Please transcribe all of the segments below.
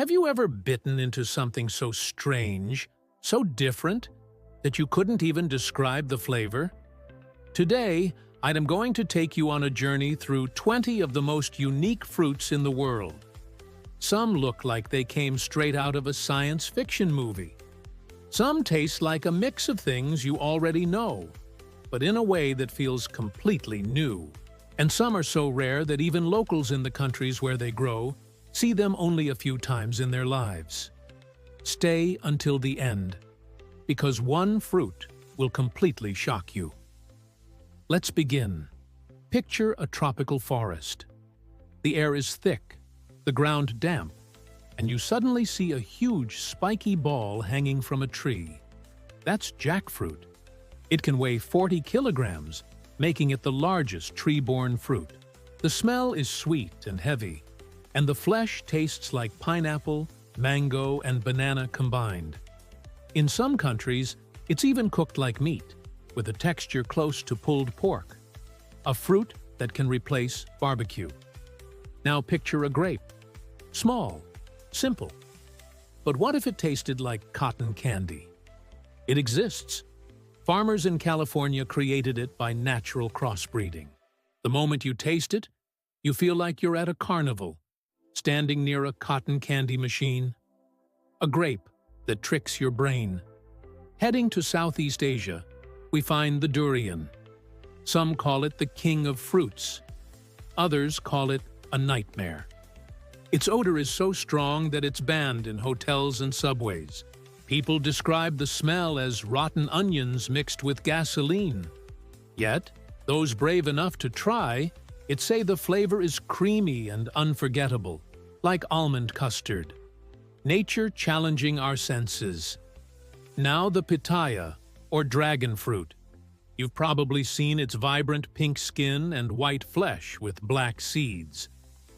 Have you ever bitten into something so strange, so different, that you couldn't even describe the flavor? Today, I am going to take you on a journey through 20 of the most unique fruits in the world. Some look like they came straight out of a science fiction movie. Some taste like a mix of things you already know, but in a way that feels completely new. And some are so rare that even locals in the countries where they grow see them only a few times in their lives. Stay until the end, because one fruit will completely shock you. Let's begin. Picture a tropical forest. The air is thick, the ground damp, and you suddenly see a huge spiky ball hanging from a tree. That's jackfruit. It can weigh 40 kilograms, making it the largest tree-borne fruit. The smell is sweet and heavy, and the flesh tastes like pineapple, mango, and banana combined. In some countries, it's even cooked like meat, with a texture close to pulled pork, a fruit that can replace barbecue. Now picture a grape. Small, simple. But what if it tasted like cotton candy? It exists. Farmers in California created it by natural crossbreeding. The moment you taste it, you feel like you're at a carnival, standing near a cotton candy machine. A grape that tricks your brain. Heading to Southeast Asia, we find the durian. Some call it the king of fruits. Others call it a nightmare. Its odor is so strong that it's banned in hotels and subways. People describe the smell as rotten onions mixed with gasoline. Yet, those brave enough to try it say the flavor is creamy and unforgettable, like almond custard. Nature challenging our senses. Now the pitaya, or dragon fruit. You've probably seen its vibrant pink skin and white flesh with black seeds.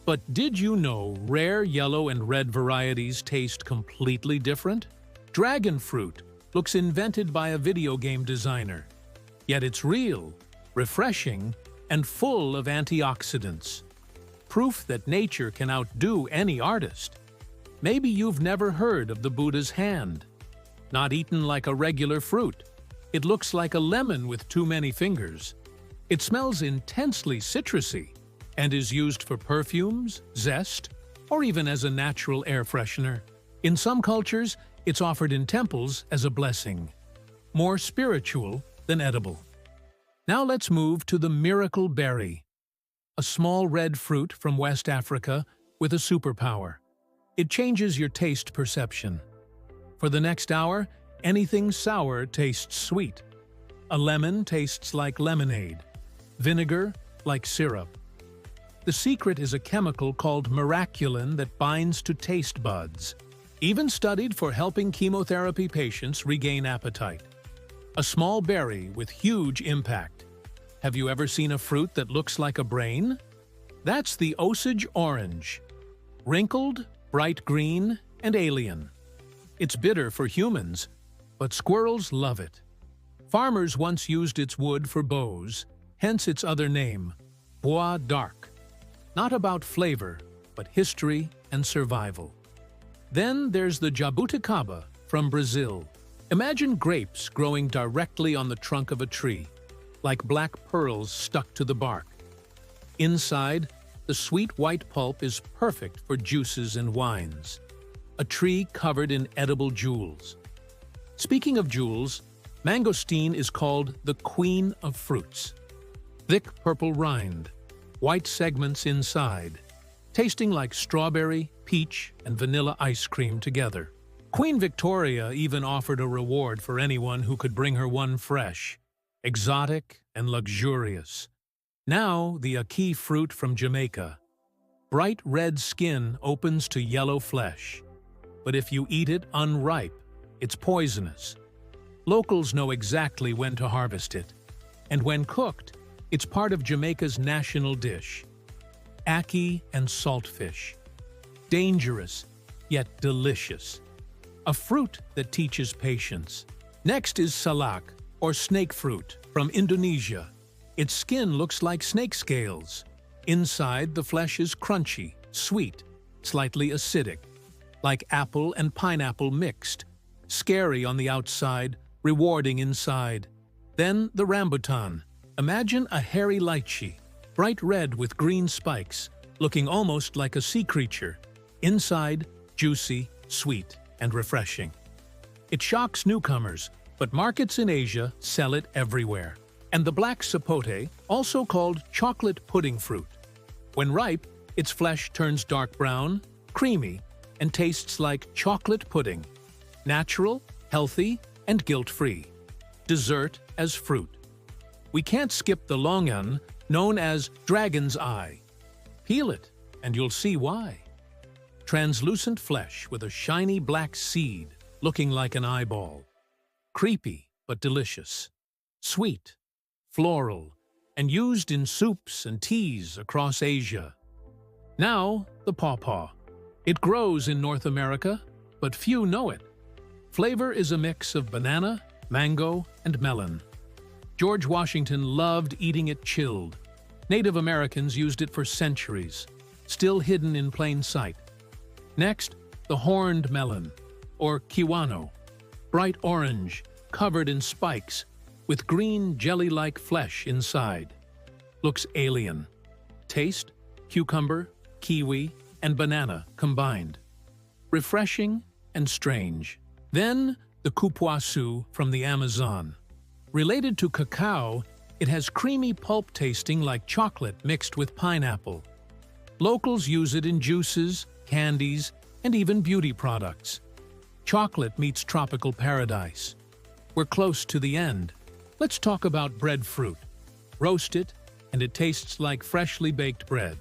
But did you know rare yellow and red varieties taste completely different? Dragon fruit looks invented by a video game designer. Yet it's real, refreshing, and full of antioxidants. Proof that nature can outdo any artist. Maybe you've never heard of the Buddha's hand. Not eaten like a regular fruit. It looks like a lemon with too many fingers. It smells intensely citrusy and is used for perfumes, zest, or even as a natural air freshener. In some cultures, it's offered in temples as a blessing. More spiritual than edible. Now let's move to the miracle berry, a small red fruit from West Africa with a superpower. It changes your taste perception. For the next hour, anything sour tastes sweet. A lemon tastes like lemonade. Vinegar like syrup. The secret is a chemical called miraculin that binds to taste buds, even studied for helping chemotherapy patients regain appetite. A small berry with huge impact. Have you ever seen a fruit that looks like a brain? That's the Osage orange. Wrinkled, bright green, and alien. It's bitter for humans, but squirrels love it. Farmers once used its wood for bows, hence its other name, bois d'arc. Not about flavor, but history and survival. Then there's the jabuticaba from Brazil. Imagine grapes growing directly on the trunk of a tree, like black pearls stuck to the bark. Inside, the sweet white pulp is perfect for juices and wines. A tree covered in edible jewels. Speaking of jewels, mangosteen is called the queen of fruits. Thick purple rind, white segments inside, tasting like strawberry, peach, and vanilla ice cream together. Queen Victoria even offered a reward for anyone who could bring her one fresh, exotic, and luxurious. Now, the ackee fruit from Jamaica. Bright red skin opens to yellow flesh. But if you eat it unripe, it's poisonous. Locals know exactly when to harvest it. And when cooked, it's part of Jamaica's national dish. Ackee and saltfish. Dangerous, yet delicious. A fruit that teaches patience. Next is salak, or snake fruit, from Indonesia. Its skin looks like snake scales. Inside, the flesh is crunchy, sweet, slightly acidic. like apple and pineapple mixed, scary on the outside, rewarding inside. Then the rambutan. Imagine a hairy lychee, bright red with green spikes, looking almost like a sea creature. Inside, juicy, sweet, and refreshing. It shocks newcomers, but markets in Asia sell it everywhere. And the black sapote, also called chocolate pudding fruit. When ripe, its flesh turns dark brown, creamy, and tastes like chocolate pudding. Natural, healthy, and guilt-free. Dessert as fruit. We can't skip the longan, known as dragon's eye. Peel it, and you'll see why. Translucent flesh with a shiny black seed, looking like an eyeball. Creepy, but delicious. Sweet, floral, and used in soups and teas across Asia. Now, the pawpaw. It grows in North America, but few know it. Flavor is a mix of banana, mango, and melon. George Washington loved eating it chilled. Native Americans used it for centuries, still hidden in plain sight. Next, the horned melon, or kiwano. Bright orange, covered in spikes, with green jelly-like flesh inside. Looks alien. Taste, cucumber, kiwi, and banana combined. Refreshing and strange. Then, the cupuaçu from the Amazon. Related to cacao, it has creamy pulp tasting like chocolate mixed with pineapple. Locals use it in juices, candies, and even beauty products. Chocolate meets tropical paradise. We're close to the end. Let's talk about breadfruit. Roast it, and it tastes like freshly baked bread.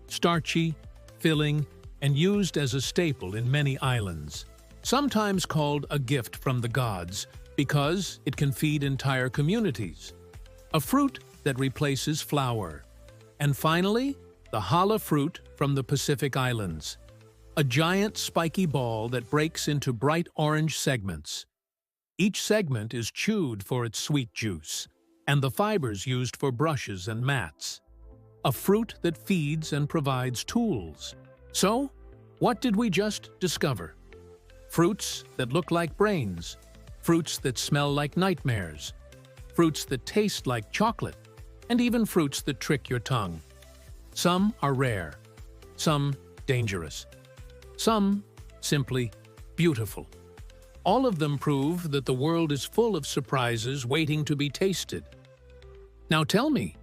Starchy, filling, and used as a staple in many islands. Sometimes called a gift from the gods because it can feed entire communities. A fruit that replaces flour. And finally, the challah fruit from the Pacific Islands. A giant spiky ball that breaks into bright orange segments. Each segment is chewed for its sweet juice, and the fibers used for brushes and mats. A fruit that feeds and provides tools. So, what did we just discover? Fruits that look like brains. Fruits that smell like nightmares. Fruits that taste like chocolate. And even fruits that trick your tongue. Some are rare. Some dangerous. Some simply beautiful. All of them prove that the world is full of surprises waiting to be tasted. Now tell me,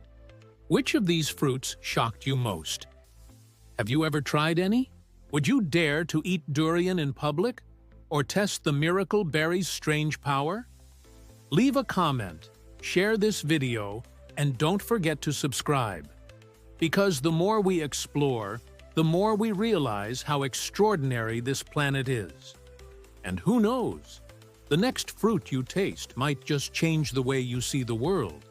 which of these fruits shocked you most? Have you ever tried any? Would you dare to eat durian in public? Or test the miracle berry's strange power? Leave a comment, share this video, and don't forget to subscribe. Because the more we explore, the more we realize how extraordinary this planet is. And who knows, the next fruit you taste might just change the way you see the world.